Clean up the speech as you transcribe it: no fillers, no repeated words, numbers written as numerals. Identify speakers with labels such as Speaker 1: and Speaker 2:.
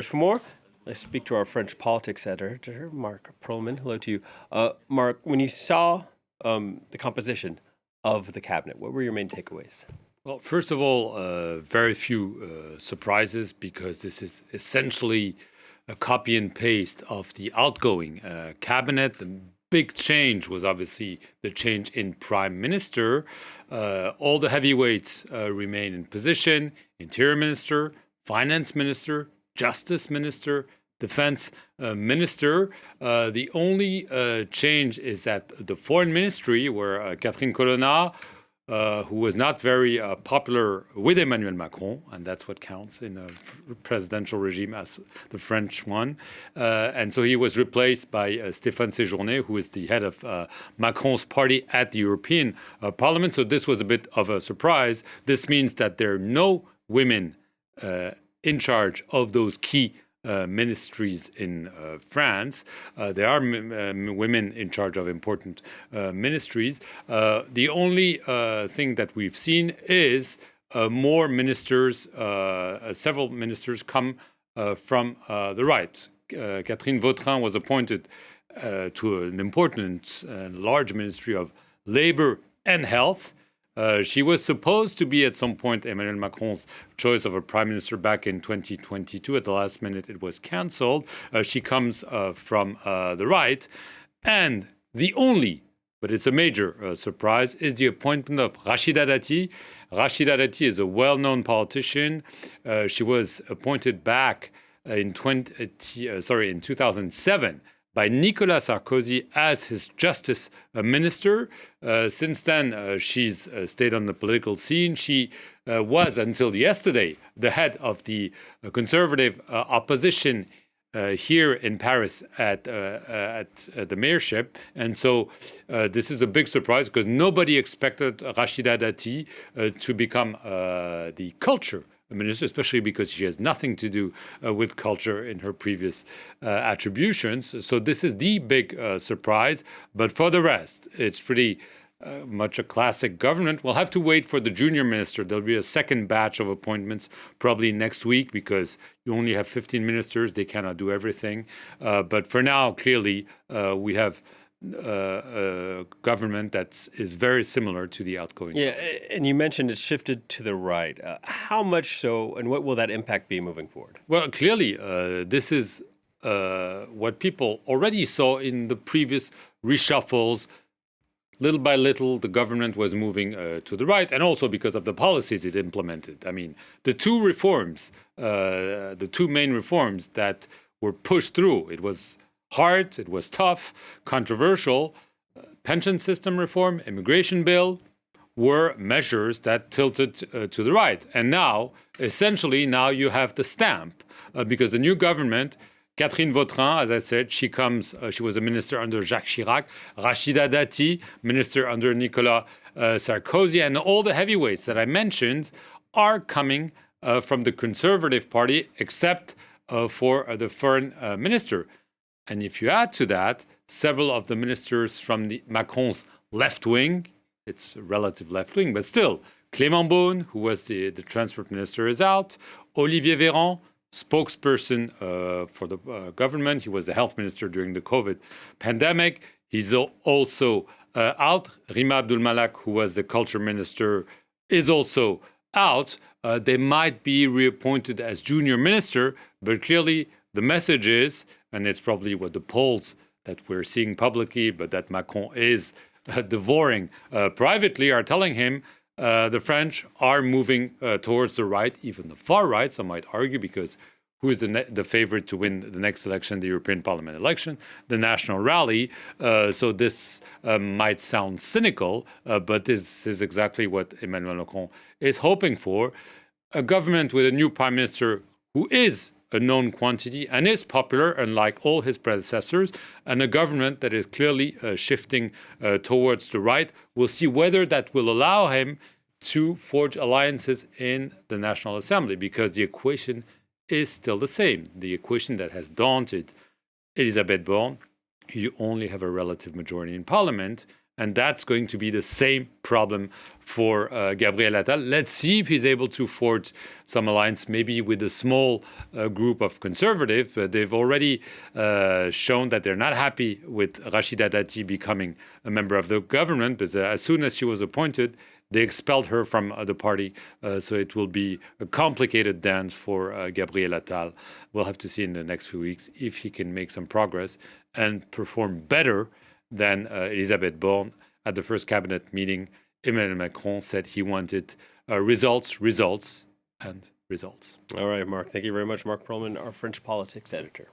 Speaker 1: For more, let's speak to our French politics editor, Marc Perelman. Hello to you. Marc, when you saw the composition of the cabinet, what were your main takeaways?
Speaker 2: Well, first of all, very few surprises because this is essentially a copy and paste of the outgoing cabinet. The big change was obviously the change in prime minister. All the heavyweights remain in position: interior minister, finance minister, justice minister, defense minister. The only change is that the foreign ministry, where Catherine Colonna, who was not very popular with Emmanuel Macron, and that's what counts in a presidential regime as the French one. And so he was replaced by Stéphane Séjourné, who is the head of Macron's party at the European Parliament. So this was a bit of a surprise. This means that there are no women in charge of those key ministries in France. There are women in charge of important ministries. The only thing that we've seen is more ministers, several ministers come from the right. Catherine Vautrin was appointed to an important and large ministry of labor and health. She was supposed to be at some point Emmanuel Macron's choice of a prime minister back in 2022. At the last minute, it was cancelled. She comes from the right. And the only, but it's a major surprise, is the appointment of Rachida Dati. Rachida Dati is a well-known politician. She was appointed back in 2007 by Nicolas Sarkozy as his justice minister. Since then, she's stayed on the political scene. She was, until yesterday, the head of the conservative opposition here in Paris at the mayorship. And so this is a big surprise because nobody expected Rachida Dati to become the culture minister, especially because she has nothing to do with culture in her previous attributions. So this is the big surprise. But for the rest, it's pretty much a classic government. We'll have to wait for the junior minister. There'll be a second batch of appointments probably next week because you only have 15 ministers. They cannot do everything. But for now, clearly, we have a government that is very similar to the outgoing.
Speaker 1: Yeah, and you mentioned it shifted to the right. How much so, and what will that impact be moving forward?
Speaker 2: Well, clearly, this is what people already saw in the previous reshuffles. Little by little, the government was moving to the right, and also because of the policies it implemented. I mean, the two main reforms that were pushed through, it was hard, it was tough, controversial. Pension system reform, immigration bill were measures that tilted to the right. And now, essentially, you have the stamp because the new government, Catherine Vautrin, as I said, she was a minister under Jacques Chirac. Rachida Dati, minister under Nicolas Sarkozy. And all the heavyweights that I mentioned are coming from the Conservative Party, except for the foreign minister. And if you add to that, several of the ministers from Macron's left wing, it's a relative left wing, but still, Clément Beaune, who was the transport minister, is out. Olivier Véran, spokesperson for the government, he was the health minister during the COVID pandemic. He's also out. Rima Abdul-Malak, who was the culture minister, is also out. They might be reappointed as junior minister, but clearly the message is, and it's probably what the polls that we're seeing publicly, but that Macron is devouring privately, are telling him the French are moving towards the right, even the far right, some might argue, because who is the favorite to win the next election, the European Parliament election? The National Rally. So this might sound cynical, but this is exactly what Emmanuel Macron is hoping for. A government with a new prime minister who is a known quantity and is popular, unlike all his predecessors, and a government that is clearly shifting towards the right. We'll see whether that will allow him to forge alliances in the National Assembly, because the equation is still the same. The equation that has daunted Elisabeth Borne: you only have a relative majority in parliament, And that's going to be the same problem for Gabriel Attal. Let's see if he's able to forge some alliance, maybe with a small group of conservatives. They've already shown that they're not happy with Rachida Dati becoming a member of the government. But as soon as she was appointed, they expelled her from the party. So it will be a complicated dance for Gabriel Attal. We'll have to see in the next few weeks if he can make some progress and perform better than Elisabeth Borne. At the first cabinet meeting, Emmanuel Macron said he wanted results, results, and results.
Speaker 1: All right, Marc. Thank you very much, Marc Perelman, our French politics editor.